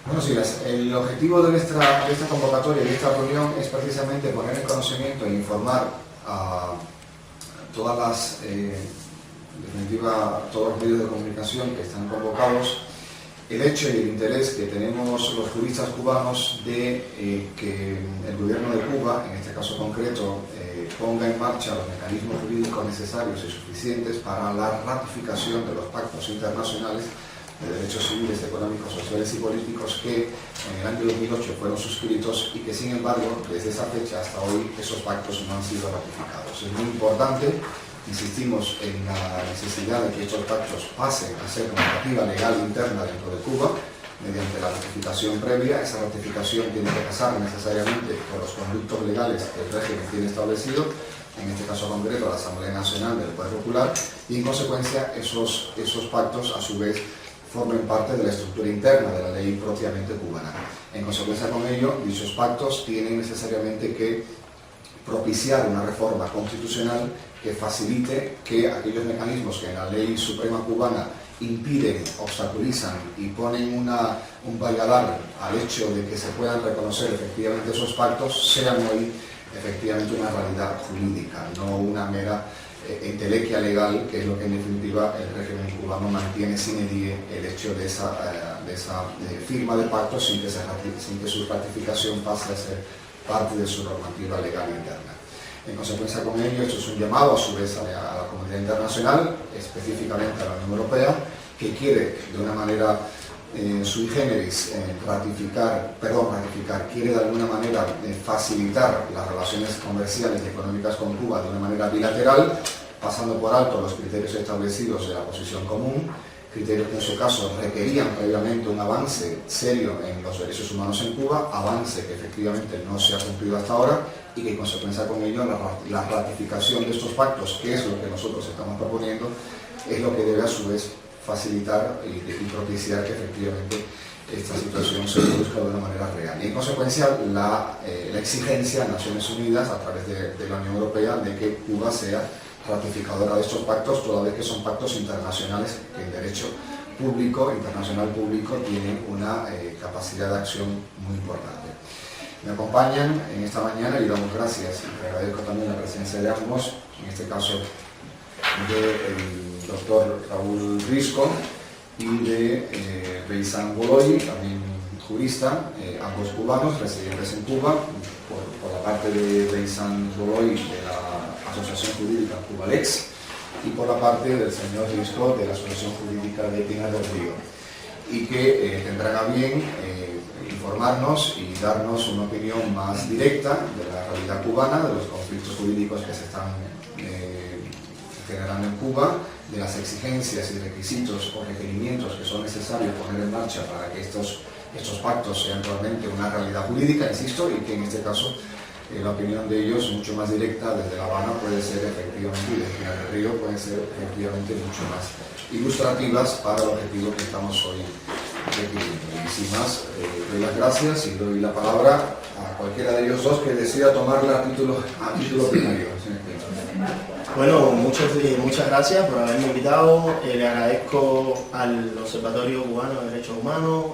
Bueno, sí, el objetivo de esta convocatoria y de esta reunión es precisamente poner en conocimiento e informar a todas las, en definitiva, todos los medios de comunicación que están convocados, el hecho y el interés que tenemos los juristas cubanos de que el gobierno de Cuba, en este caso concreto, ponga en marcha los mecanismos jurídicos necesarios y suficientes para la ratificación de los pactos internacionales de derechos civiles, económicos, sociales y políticos que en el año 2008 fueron suscritos y que, sin embargo, desde esa fecha hasta hoy esos pactos no han sido ratificados. Es muy importante, insistimos en la necesidad de que estos pactos pasen a ser normativa legal interna dentro de Cuba mediante la ratificación previa. Esa ratificación tiene que pasar necesariamente por los conductos legales que el régimen tiene establecido, en este caso concreto la Asamblea Nacional del Poder Popular, y en consecuencia esos pactos a su vez formen parte de la estructura interna de la ley propiamente cubana. En consecuencia con ello, dichos pactos tienen necesariamente que propiciar una reforma constitucional que facilite que aquellos mecanismos que en la ley suprema cubana impiden, obstaculizan y ponen un valladar al hecho de que se puedan reconocer efectivamente esos pactos, sean hoy efectivamente una realidad jurídica, no una mera entelequia legal, que es lo que en definitiva el régimen cubano mantiene sine die el hecho de esa firma de pactos sin que su ratificación pase a ser parte de su normativa legal interna. En consecuencia con ello, esto es un llamado a su vez a la comunidad internacional, específicamente a la Unión Europea, que quiere de una manera sui generis quiere de alguna manera facilitar las relaciones comerciales y económicas con Cuba de una manera bilateral, pasando por alto los criterios establecidos de la posición común, criterios que en su caso requerían previamente un avance serio en los derechos humanos en Cuba, avance que efectivamente no se ha cumplido hasta ahora y que en consecuencia con ello la ratificación de estos pactos, que es lo que nosotros estamos proponiendo, es lo que debe a su vez facilitar y propiciar que efectivamente esta situación se produzca de una manera real. Y en consecuencia la exigencia a Naciones Unidas a través de la Unión Europea de que Cuba sea ratificadora de estos pactos, toda vez que son pactos internacionales que en derecho público, internacional público, tienen una capacidad de acción muy importante. Me acompañan en esta mañana y damos gracias y agradezco también la presencia de ambos, en este caso del doctor Raúl Risco y de Beisán Godoy, también jurista, ambos cubanos, residentes en Cuba, por la parte de Beisán Godoy de la Asociación Jurídica Cubalex y por la parte del señor Risco de la Asociación Jurídica de Pinar del Río, y que tendrán a bien informarnos y darnos una opinión más directa de la realidad cubana, de los conflictos jurídicos que se están generando en Cuba, de las exigencias y requisitos o requerimientos que son necesarios poner en marcha para que estos pactos sean realmente una realidad jurídica, insisto, y que en este caso la opinión de ellos, mucho más directa desde La Habana, puede ser efectivamente, y desde Pinar del Río pueden ser efectivamente mucho más ilustrativas para el objetivo que estamos hoy requiriendo. Y sin más, doy las gracias y doy la palabra a cualquiera de ellos dos que decida tomarla a título primario. Bueno, muchas gracias por haberme invitado. Le agradezco al Observatorio Cubano de Derechos Humanos,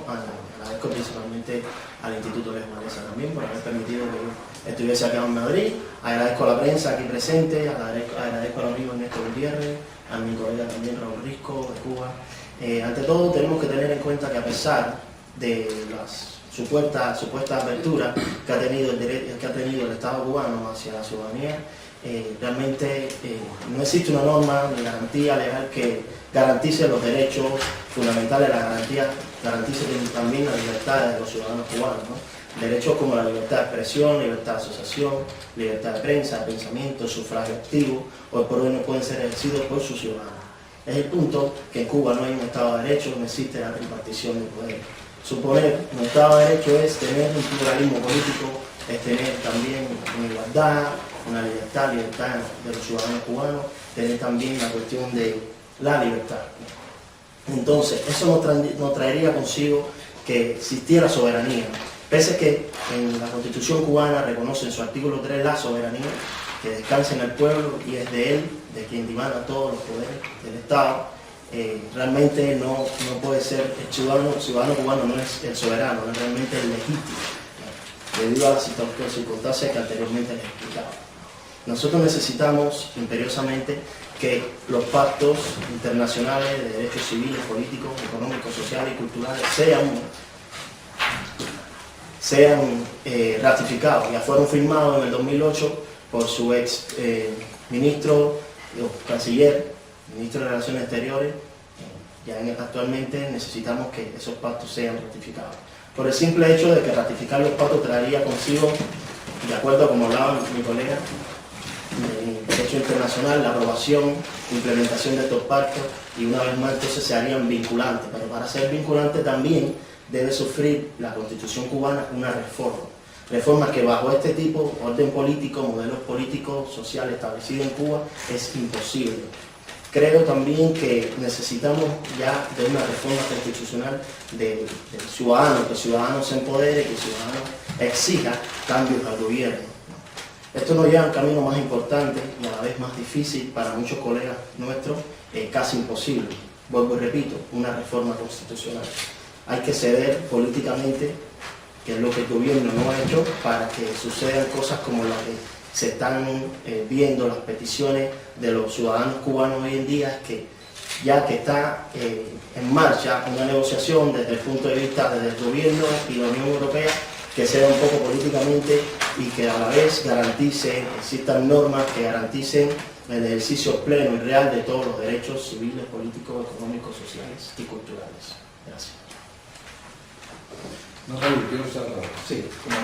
agradezco principalmente al Instituto de Humaneza también por haber permitido que yo estuviese acá en Madrid. Agradezco a la prensa aquí presente, agradezco al amigo Ernesto Gutiérrez, a mi colega también Raúl Risco de Cuba. Ante todo tenemos que tener en cuenta que a pesar de las supuesta apertura que ha tenido el Estado cubano hacia la ciudadanía, realmente no existe una norma ni garantía legal que garantice los derechos fundamentales, garantice también la libertad de los ciudadanos cubanos, ¿no? Derechos como la libertad de expresión, libertad de asociación, libertad de prensa, de pensamiento, sufragio activo, hoy por hoy no pueden ser ejercidos por sus ciudadanos. Es el punto que en Cuba no hay un Estado de Derecho, no existe la tripartición de poder. Suponer un Estado de Derecho es tener un pluralismo político, es tener también una igualdad, una libertad de los ciudadanos cubanos, tener también la cuestión de la libertad. Entonces, eso nos traería consigo que existiera soberanía. Pese a que en la Constitución cubana reconoce en su artículo 3 la soberanía, que descansa en el pueblo y es de él, de quien dimana todos los poderes del Estado, realmente no puede ser, el ciudadano cubano no es el soberano, no es realmente el legítimo, debido a las circunstancias que anteriormente les explicaba. Nosotros necesitamos imperiosamente que los pactos internacionales de derechos civiles, políticos, económicos, sociales y culturales sean ratificados. Ya fueron firmados en el 2008 por su ex ministro, canciller, ministro de Relaciones Exteriores. Actualmente necesitamos que esos pactos sean ratificados. Por el simple hecho de que ratificar los pactos traería consigo, de acuerdo a como hablaba mi colega, en derecho internacional, la aprobación, implementación de estos pactos, y una vez más entonces se harían vinculantes, pero para ser vinculante también debe sufrir la Constitución cubana una reforma que bajo este tipo, orden político, modelos políticos, sociales establecidos en Cuba, es imposible. Creo también que necesitamos ya de una reforma constitucional del ciudadano, que el ciudadano se empodere, que el ciudadano exija cambios al gobierno. Esto nos lleva a un camino más importante y a la vez más difícil para muchos colegas nuestros, casi imposible. Vuelvo y repito, una reforma constitucional. Hay que ceder políticamente, que es lo que el gobierno no ha hecho, para que sucedan cosas como las que se están viendo, las peticiones de los ciudadanos cubanos hoy en día, que ya que está en marcha una negociación desde el punto de vista del gobierno y la Unión Europea, que sea un poco políticamente y que a la vez garantice, existan normas que garanticen el ejercicio pleno y real de todos los derechos civiles, políticos, económicos, sociales y culturales. Gracias. No, Raúl, quiero usar la... Sí, como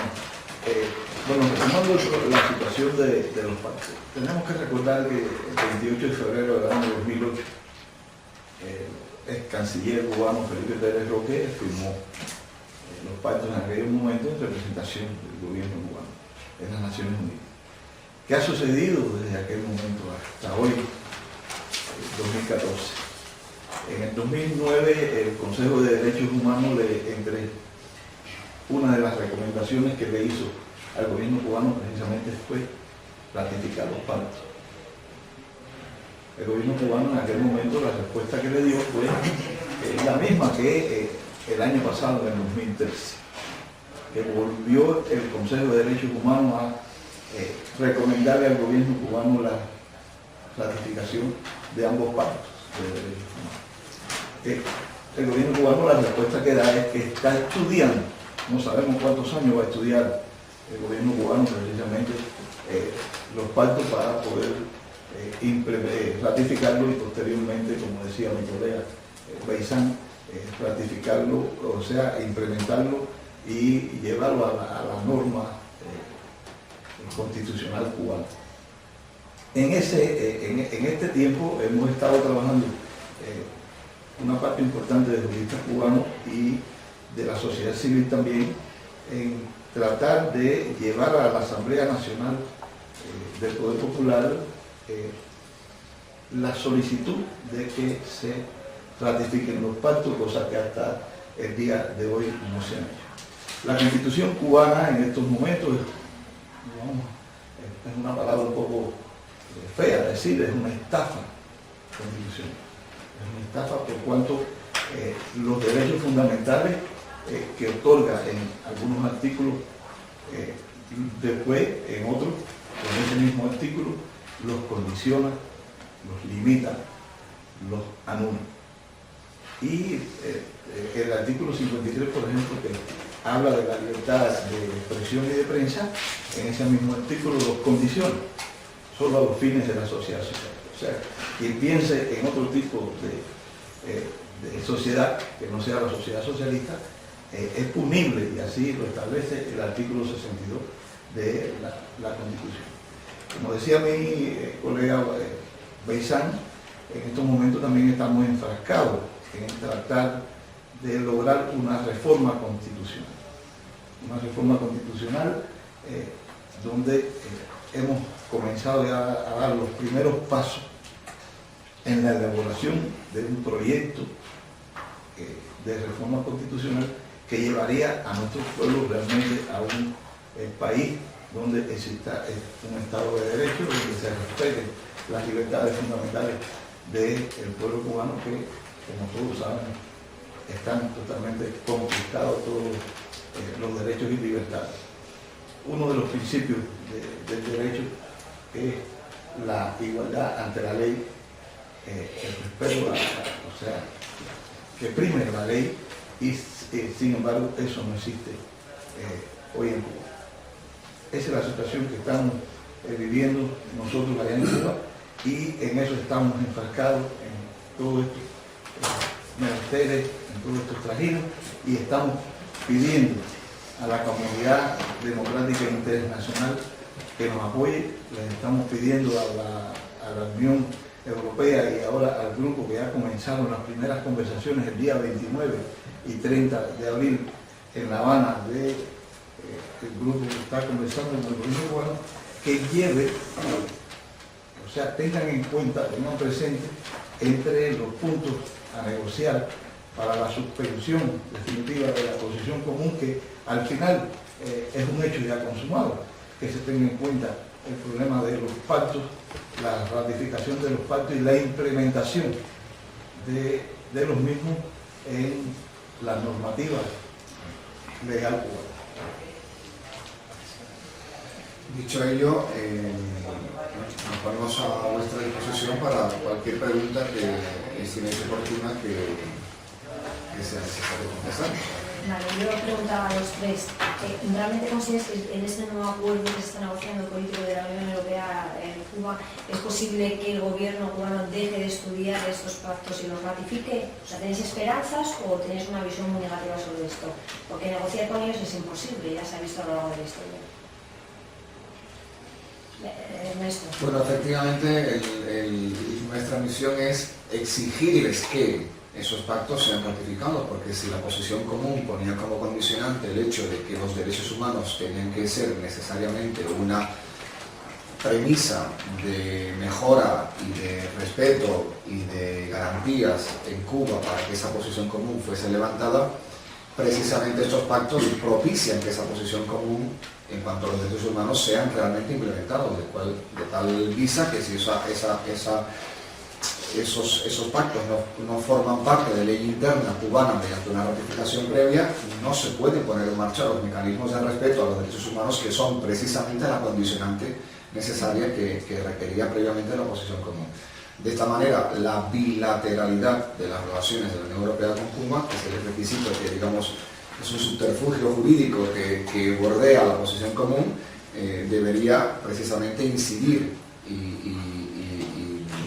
bueno, retomando la situación de los pactos, tenemos que recordar que el 28 de febrero del año 2008, el canciller cubano Felipe Pérez Roque firmó los pactos en aquel momento en representación del gobierno cubano en las Naciones Unidas. ¿Qué ha sucedido desde aquel momento hasta hoy, 2014? En el 2009 el Consejo de Derechos Humanos entre una de las recomendaciones que le hizo al gobierno cubano precisamente fue ratificar los pactos. El gobierno cubano en aquel momento la respuesta que le dio fue la misma que el año pasado, en el 2013, que volvió el Consejo de Derechos Humanos a recomendarle al gobierno cubano la ratificación de ambos pactos de derechos humanos. El gobierno cubano la respuesta que da es que está estudiando, no sabemos cuántos años va a estudiar el gobierno cubano precisamente los pactos para poder ratificarlo y posteriormente, como decía mi colega Beizán, ratificarlo, o sea, implementarlo y llevarlo a la norma constitucional cubana. En este tiempo hemos estado trabajando una parte importante de juristas cubanos y de la sociedad civil también en tratar de llevar a la Asamblea Nacional del Poder Popular la solicitud de que se ratifiquen los pactos, cosa que hasta el día de hoy no se han hecho. La Constitución cubana en estos momentos es una palabra un poco fea decir, es una estafa constitucional. Es una estafa por cuanto los derechos fundamentales que otorga en algunos artículos, después en otros, en ese mismo artículo, los condiciona, los limita, los anula. Y el artículo 53, por ejemplo, que habla de la libertad de expresión y de prensa, en ese mismo artículo los condiciona, solo a los fines de la sociedad social. O sea, quien piense en otro tipo de sociedad, que no sea la sociedad socialista, es punible, y así lo establece el artículo 62 de la Constitución. Como decía mi colega Beizán, en estos momentos también estamos enfrascados en tratar de lograr una reforma constitucional. Una reforma constitucional donde hemos comenzado ya a dar los primeros pasos en la elaboración de un proyecto de reforma constitucional que llevaría a nuestros pueblos realmente a un país donde exista un Estado de Derecho, donde se respeten las libertades fundamentales del pueblo cubano que, como todos saben, están totalmente confiscados todos los derechos y libertades. Uno de los principios del derecho es la igualdad ante la ley, el respeto o sea, que prime la ley y sin embargo eso no existe hoy en Cuba. Esa es la situación que estamos viviendo nosotros allá en Cuba y en eso estamos enfrascados en todo esto, menesteres, en todos estos trajines y estamos pidiendo a la comunidad democrática internacional que nos apoye, les estamos pidiendo a la Unión Europea y ahora al grupo que ya comenzaron las primeras conversaciones el día 29 y 30 de abril en La Habana el grupo que está conversando con el gobierno cubano, que lleve, o sea, tengan en cuenta, tengan presente entre los puntos a negociar para la suspensión definitiva de la posición común, que al final es un hecho ya consumado, que se tenga en cuenta el problema de los pactos, la ratificación de los pactos y la implementación de los mismos en la normativa legal cubana. Dicho ello, nos ponemos a vuestra disposición para cualquier pregunta que estiméis oportuna que sea necesario contestar. Vale, yo preguntaba a los tres, ¿realmente consideras que en este nuevo acuerdo que se está negociando político de la Unión Europea en Cuba es posible que el gobierno cubano deje de estudiar estos pactos y los ratifique? O sea, ¿tenéis esperanzas o tenéis una visión muy negativa sobre esto? Porque negociar con ellos es imposible, ya se ha visto a lo largo de la historia. Ernesto. Bueno, efectivamente, nuestra misión es exigirles que esos pactos sean ratificados, porque si la posición común ponía como condicionante el hecho de que los derechos humanos tenían que ser necesariamente una premisa de mejora y de respeto y de garantías en Cuba para que esa posición común fuese levantada, precisamente estos pactos propician que esa posición común en cuanto a los derechos humanos sean realmente implementados, de tal visa que si esos pactos no forman parte de ley interna cubana mediante una ratificación previa, no se pueden poner en marcha los mecanismos de respeto a los derechos humanos que son precisamente la condicionante necesaria que requería previamente la posición común. De esta manera, la bilateralidad de las relaciones de la Unión Europea con Cuba, que es el requisito que, digamos, es un subterfugio jurídico que bordea la posición común, debería precisamente incidir y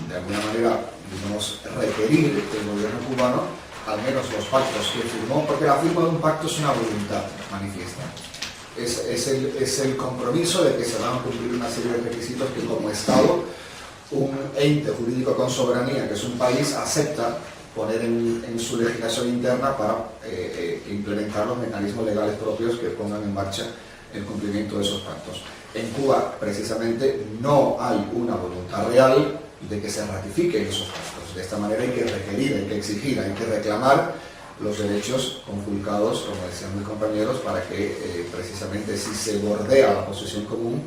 de alguna manera, digamos, requerir del gobierno cubano al menos los pactos que firmó, porque la firma de un pacto es una voluntad manifiesta. Es el compromiso de que se van a cumplir una serie de requisitos que como Estado, un ente jurídico con soberanía, que es un país, acepta poner en su legislación interna para implementar los mecanismos legales propios que pongan en marcha el cumplimiento de esos pactos. En Cuba, precisamente, no hay una voluntad real de que se ratifiquen esos pactos. De esta manera hay que requerir, hay que exigir, hay que reclamar los derechos conculcados, como decían mis compañeros, para que precisamente si se bordea la posición común,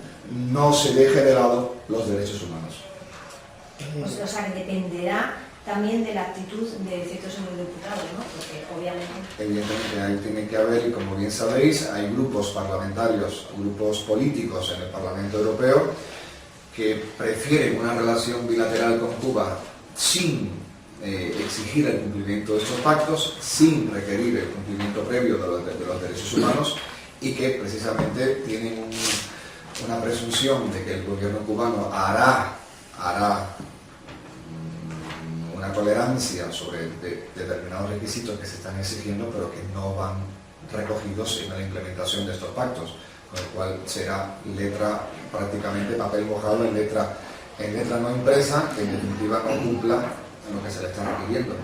no se deje de lado los derechos humanos. O sea, que dependerá también de la actitud de ciertos eurodiputados, ¿no? Porque obviamente... Evidentemente ahí tiene que haber, y como bien sabéis, hay grupos parlamentarios, grupos políticos en el Parlamento Europeo que prefieren una relación bilateral con Cuba sin exigir el cumplimiento de estos pactos, sin requerir el cumplimiento previo de los derechos humanos, y que precisamente tienen una presunción de que el gobierno cubano hará una tolerancia sobre determinados requisitos que se están exigiendo, pero que no van recogidos en la implementación de estos pactos, con el cual será letra, prácticamente papel mojado en letra no impresa, que en definitiva no cumpla lo que se le está requiriendo.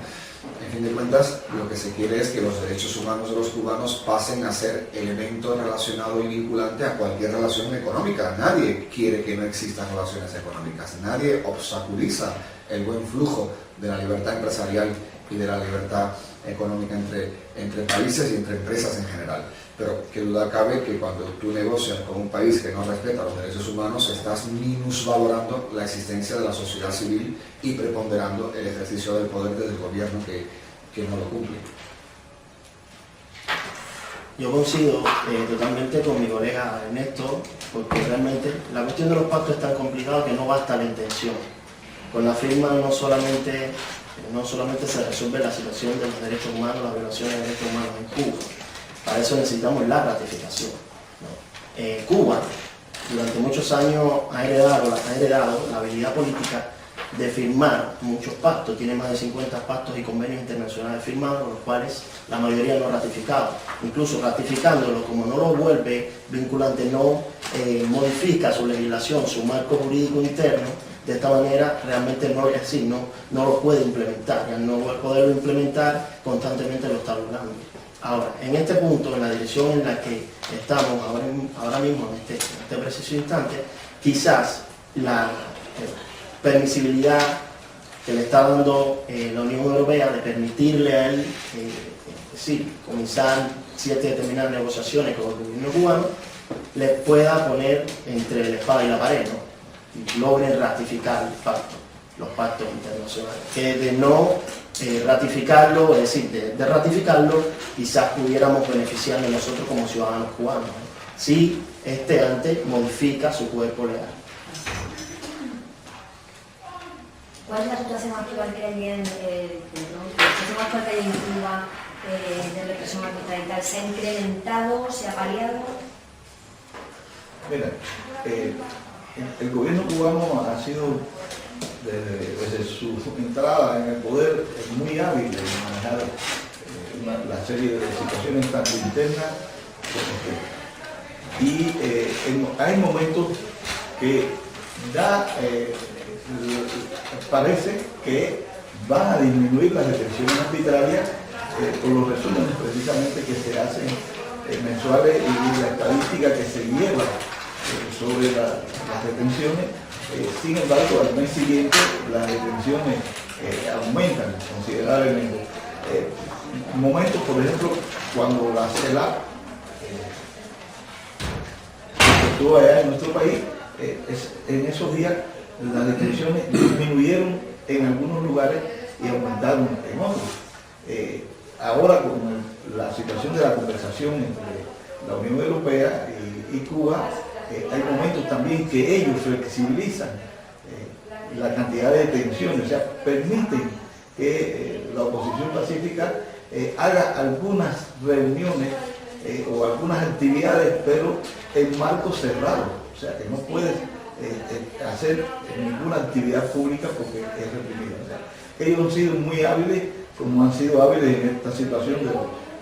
En fin de cuentas, lo que se quiere es que los derechos humanos de los cubanos pasen a ser elemento relacionado y vinculante a cualquier relación económica. Nadie quiere que no existan relaciones económicas, nadie obstaculiza el buen flujo de la libertad empresarial y de la libertad económica entre países y entre empresas en general. Pero qué duda cabe que cuando tú negocias con un país que no respeta los derechos humanos, estás minusvalorando la existencia de la sociedad civil y preponderando el ejercicio del poder del gobierno que no lo cumple. Yo coincido totalmente con mi colega Ernesto, porque realmente la cuestión de los pactos es tan complicada que no basta la intención. Con la firma no solamente se resuelve la situación de los derechos humanos, las violaciones de derechos humanos en Cuba. Para eso necesitamos la ratificación, ¿no? Cuba durante muchos años ha heredado la habilidad política de firmar muchos pactos, tiene más de 50 pactos y convenios internacionales firmados, los cuales la mayoría no ha ratificado. Incluso ratificándolo, como no lo vuelve vinculante, no modifica su legislación, su marco jurídico interno, de esta manera realmente no lo puede implementar, y al no poderlo implementar constantemente lo está logrando. Ahora, en este punto, en la dirección en la que estamos ahora mismo, en este preciso instante, quizás la permisibilidad que le está dando la Unión Europea de permitirle a él comenzar ciertas determinadas negociaciones con el gobierno cubano, le pueda poner entre la espada y la pared, ¿no? Y logren ratificar los pactos internacionales. Que de no ratificarlo, es decir, de ratificarlo, quizás pudiéramos beneficiarnos nosotros como ciudadanos cubanos, ¿no? Si este antes modifica su cuerpo legal. ¿Cuál es la situación actual que hay en Cuba de represión arbitraria y tal? ¿Se ha incrementado? ¿Se ha paliado? Mira, el gobierno cubano ha sido, desde su entrada en el poder, muy hábil en manejar la serie de situaciones tanto internas como externas. Y hay momentos que parece que van a disminuir las detenciones arbitrarias por los resúmenes precisamente que se hacen mensuales y la estadística que se lleva sobre las detenciones. Sin embargo, al mes siguiente las detenciones aumentan considerablemente. Momentos, por ejemplo, cuando la CELAC estuvo allá en nuestro país, en esos días las detenciones disminuyeron en algunos lugares y aumentaron en otros. Ahora, con la situación de la conversación entre la Unión Europea y Cuba, hay momentos también que ellos flexibilizan la cantidad de detenciones, o sea, permiten que la oposición pacífica haga algunas reuniones o algunas actividades, pero en marco cerrado, o sea, que no puedes hacer ninguna actividad pública porque es reprimida. O sea, ellos han sido muy hábiles, como han sido hábiles en esta situación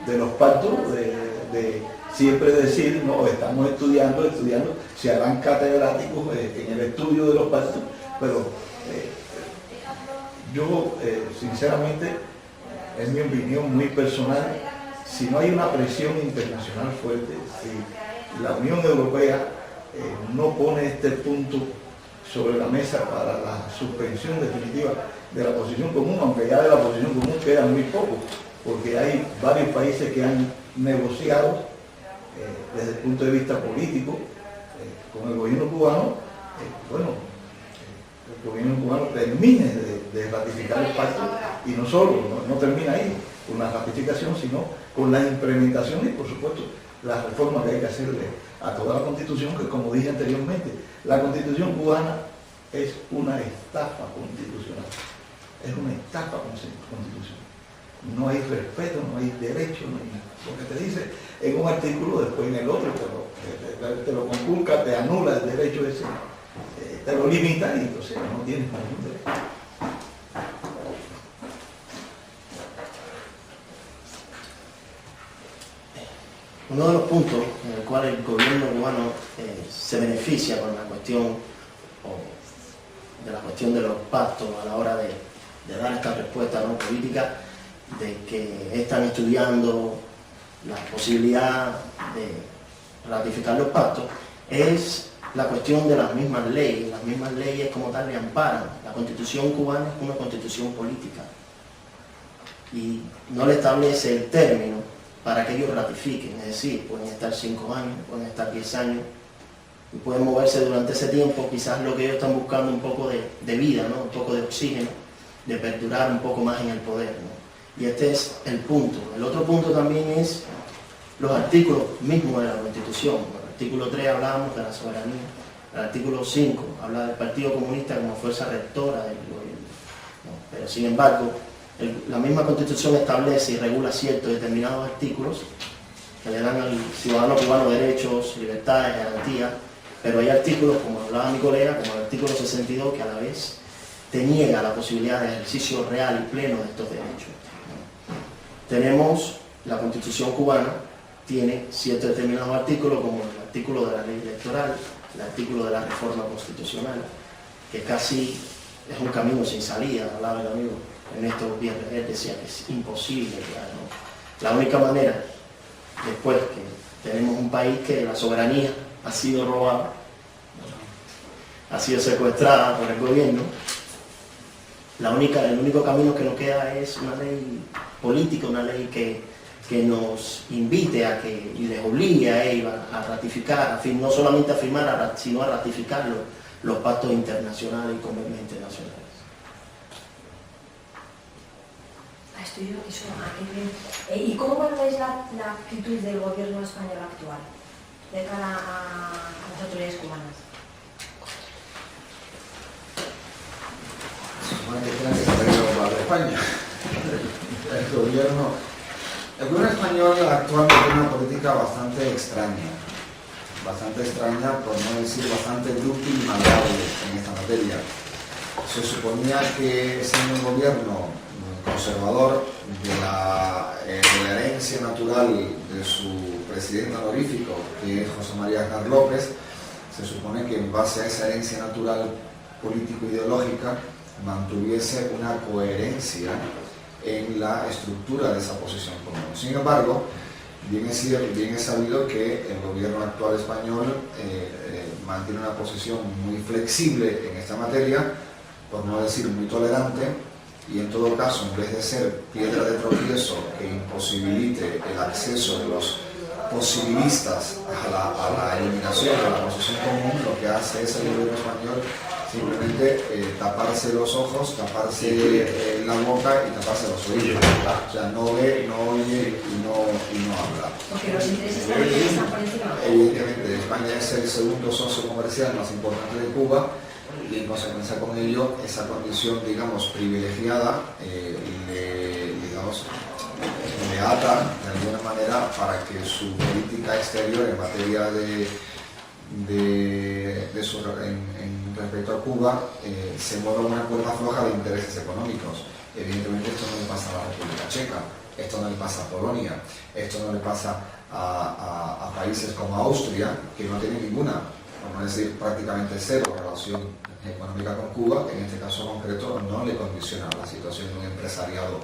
de los pactos, de siempre decir, no, estamos estudiando, se harán catedráticos en el estudio de los pactos, pero yo sinceramente, es mi opinión muy personal, si no hay una presión internacional fuerte, si la Unión Europea no pone este punto sobre la mesa para la suspensión definitiva de la posición común, aunque ya de la posición común queda muy poco, porque hay varios países que han negociado desde el punto de vista político con el gobierno cubano. El gobierno cubano termine de ratificar el pacto, y no solo, no termina ahí con la ratificación, sino con la implementación y, por supuesto, las reformas que hay que hacerle a toda la Constitución, que, como dije anteriormente, la Constitución cubana es una estafa constitucional. Es una estafa constitucional. No hay respeto, no hay derecho, no hay nada. Porque te dice en un artículo, después en el otro te lo conculca, te anula el derecho ese, te lo limita y entonces no tienes ningún derecho. Uno de los puntos en el cual el gobierno cubano se beneficia con la cuestión de los pactos a la hora de dar esta respuesta no política, de que están estudiando la posibilidad de ratificar los pactos, es la cuestión de las mismas leyes. Las mismas leyes como tal le amparan. La Constitución cubana es una constitución política. y no le establece el término para que ellos ratifiquen, es decir, pueden estar 5 años, pueden estar 10 años, y pueden moverse durante ese tiempo. Quizás lo que ellos están buscando un poco de vida, ¿no? Un poco de oxígeno, de perdurar un poco más en el poder, ¿no? Y este es el punto. El otro punto también es los artículos mismos de la Constitución. En el artículo 3 hablábamos de la soberanía, el artículo 5 habla del Partido Comunista como fuerza rectora del gobierno, ¿no? Pero sin embargo, la misma Constitución establece y regula ciertos determinados artículos que le dan al ciudadano cubano derechos, libertades, garantías, pero hay artículos, como hablaba mi colega, como el artículo 62, que a la vez te niega la posibilidad de ejercicio real y pleno de estos derechos. Tenemos la Constitución cubana, tiene ciertos determinados artículos, como el artículo de la ley electoral, el artículo de la reforma constitucional, que casi es un camino sin salida. Hablaba el amigo Ernesto Gutiérrez, él decía que es imposible, claro, ¿no? La única manera, después que tenemos un país que la soberanía ha sido robada, ha sido secuestrada por el gobierno, el único camino que nos queda es una ley política, una ley que nos invite a que, y les obligue a ellos a ratificar, no solamente a firmar, sino a ratificar los pactos internacionales y convenios internacionales. ¿Y cómo valoráis la actitud del gobierno español actual de cara a las autoridades cubanas? Supone que tiene que saber para España. El gobierno español actualmente tiene una política bastante extraña, por no decir bastante brútil y maleable en esta materia. Se suponía que siendo un gobierno conservador de la herencia natural de su presidente honorífico, que es José María Aznar López, se supone que en base a esa herencia natural político-ideológica mantuviese una coherencia en la estructura de esa posición común. Sin embargo, bien es sabido que el gobierno actual español mantiene una posición muy flexible en esta materia, por no decir muy tolerante, y en todo caso, en vez de ser piedra de tropiezo que imposibilite el acceso de los posibilistas a la eliminación de la posición común, lo que hace es el gobierno español simplemente taparse los ojos, taparse la boca y taparse los oídos. O sea, no ve, no oye y no habla. Porque los intereses también están por encima. Evidentemente, España es el segundo socio comercial más importante de Cuba, y en consecuencia con ello, esa condición, digamos, privilegiada, le ata de alguna manera para que su política exterior en materia respecto a Cuba se mueva una cuerda floja de intereses económicos. Evidentemente esto no le pasa a la República Checa, esto no le pasa a Polonia, esto no le pasa a países como Austria, que no tienen ninguna, por no decir prácticamente cero, relación económica con Cuba. En este caso concreto no le condiciona la situación de un empresariado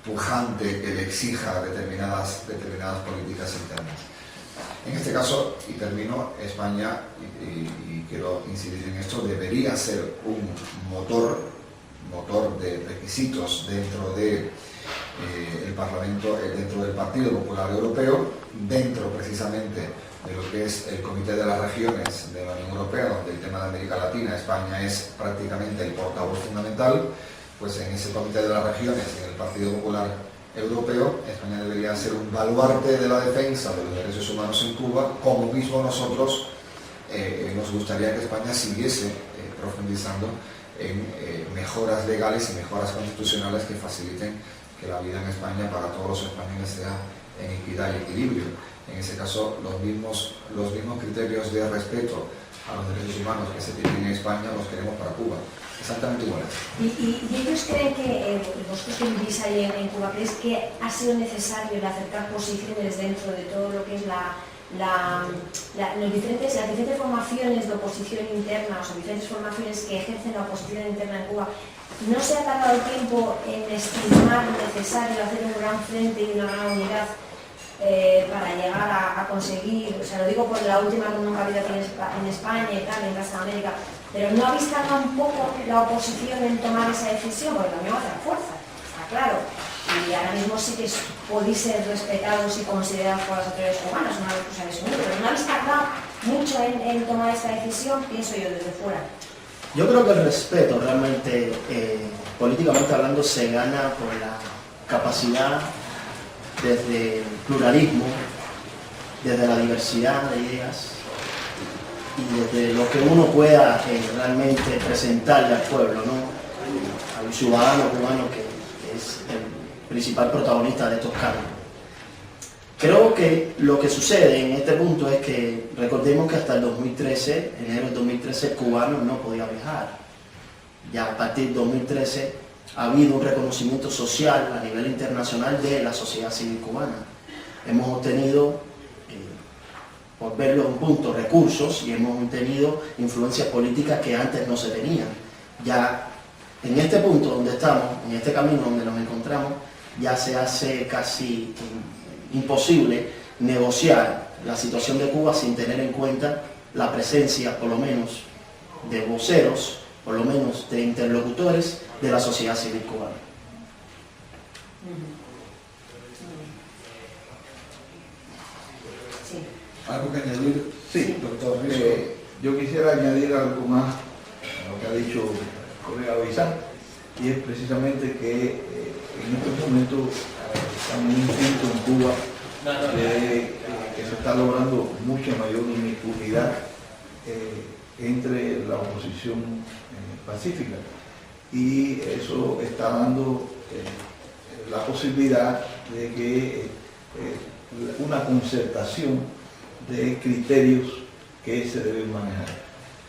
pujante que le exija determinadas políticas internas. En este caso, y termino, España, y quiero incidir en esto, debería ser un motor de requisitos dentro de el Parlamento, dentro del Partido Popular Europeo, dentro precisamente de lo que es el Comité de las Regiones de la Unión Europea, donde el tema de América Latina, España es prácticamente el portavoz fundamental. Pues en ese Comité de las Regiones, en el Partido Popular Europeo, España debería ser un baluarte de la defensa de los derechos humanos en Cuba, como mismo nosotros nos gustaría que España siguiese profundizando en mejoras legales y mejoras constitucionales que faciliten que la vida en España para todos los españoles sea en equidad y equilibrio. En ese caso, los mismos criterios de respeto a los derechos humanos que se tienen en España los queremos para Cuba. Exactamente igual. ¿Y ellos creen que, vosotros que vivís ahí en Cuba, creéis que ha sido necesario el acercar posiciones dentro de todo lo que es las diferentes formaciones de oposición interna, o sea, diferentes formaciones que ejercen la oposición interna en Cuba? ¿No se ha tardado el tiempo en estimar necesario hacer un gran frente y una gran unidad para llegar a conseguir, o sea, lo digo por la última reunión que ha habido aquí en España y tal, en Casa de América, pero no habéis tardado un poco la oposición en tomar esa decisión? Porque también va a hacer fuerza, está claro. y ahora mismo sí que podéis ser respetados y considerados por las autoridades cubanas, una vez que os habéis unido, pero no habéis tardado mucho en tomar esta decisión, pienso yo desde fuera. Yo creo que el respeto realmente, políticamente hablando, se gana por la capacidad desde el pluralismo, desde la diversidad de ideas y desde lo que uno pueda realmente presentarle al pueblo, ¿no? Al ciudadano cubano que es el principal protagonista de estos cambios. Creo que lo que sucede en este punto es que recordemos que hasta el 2013, enero del 2013, el cubano no podía viajar. Ya a partir del 2013 ha habido un reconocimiento social a nivel internacional de la sociedad civil cubana. Hemos obtenido, por verlo en un punto, recursos y hemos obtenido influencias políticas que antes no se tenían. Ya en este punto donde estamos, en este camino donde nos encontramos, ya se hace casi imposible negociar la situación de Cuba sin tener en cuenta la presencia, por lo menos, de voceros, por lo menos de interlocutores de la sociedad civil cubana. Sí. ¿Algo que añadir? Sí, doctor Rizo. yo quisiera añadir algo más a lo que ha dicho el colega Beizán, y es precisamente que en estos momentos estamos en un punto en Cuba que se está logrando mucha mayor unidad entre la oposición pacífica, y eso está dando la posibilidad de que una concertación de criterios que se deben manejar.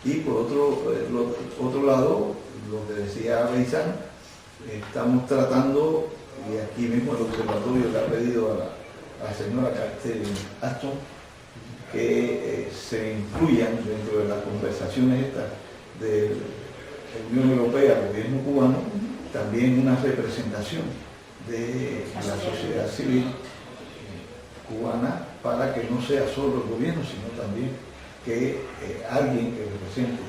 Y por otro lado, lo que decía Beizán, estamos tratando, y aquí mismo el observatorio le ha pedido a la señora Catherine Ashton que se incluyan dentro de las conversaciones estas de la Unión Europea, gobierno cubano, también una representación de la sociedad civil cubana, para que no sea solo el gobierno, sino también que alguien que represente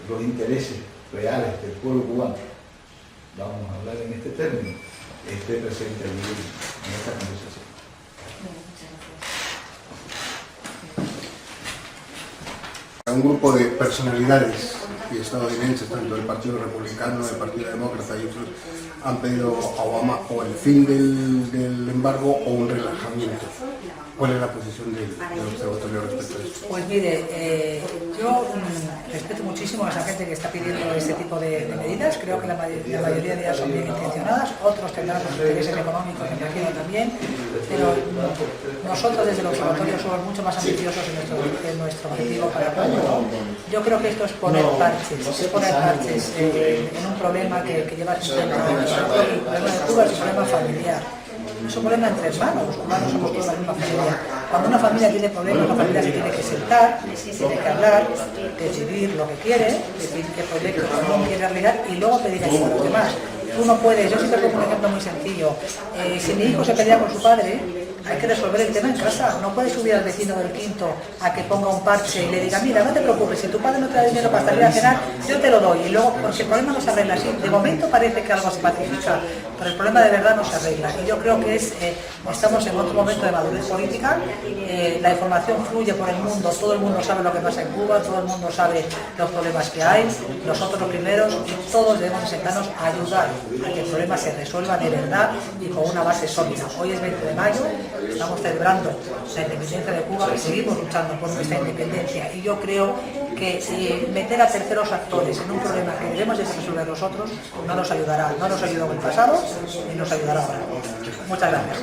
los intereses reales del pueblo cubano, vamos a hablar en este término, esté presente allí en esta conversación. Un grupo de personalidades y estadounidenses, tanto del Partido Republicano, del Partido Demócrata y otros, han pedido a Obama o el fin del embargo o un relajamiento. ¿Cuál es la posición del observatorio respecto a esto? Pues mire, yo respeto muchísimo a esa gente que está pidiendo este tipo de medidas. Creo que la mayoría de ellas son bien intencionadas, otros tendrán los intereses económicos, me imagino también, pero nosotros desde el observatorio somos mucho más ambiciosos en nuestro objetivo para Cuba. Yo creo que esto es poner parches, en un problema que lleva 50 años. El problema de Cuba es un problema familiar. Es un problema entre hermanos, los cubanos somos todos la misma familia. Cuando una familia tiene problemas, la familia se tiene que sentar, tiene que hablar, decidir lo que quiere, decidir qué proyecto común quiere realizar y luego pedir ayuda a los demás. Tú no puedes, yo siempre pongo un ejemplo muy sencillo. Si mi hijo se pelea con su padre, hay que resolver el tema en casa. No puedes subir al vecino del quinto a que ponga un parche y le diga, mira, no te preocupes, si tu padre no te da dinero para salir a cenar, yo te lo doy. Y luego, porque el problema no se arregla así. De momento parece que algo se pacifica, pero el problema de verdad no se arregla. Y yo creo que estamos en otro momento de madurez política. La información fluye por el mundo, todo el mundo sabe lo que pasa en Cuba, todo el mundo sabe los problemas que hay, nosotros los primeros, y todos debemos sentarnos a ayudar a que el problema se resuelva de verdad y con una base sólida. Hoy es 20 de mayo, estamos celebrando la independencia de Cuba y seguimos luchando por nuestra independencia, y yo creo que meter a terceros actores en un problema que debemos de resolver nosotros no nos ayudará, no nos ayudó en el pasado ni nos ayudará ahora. Muchas gracias.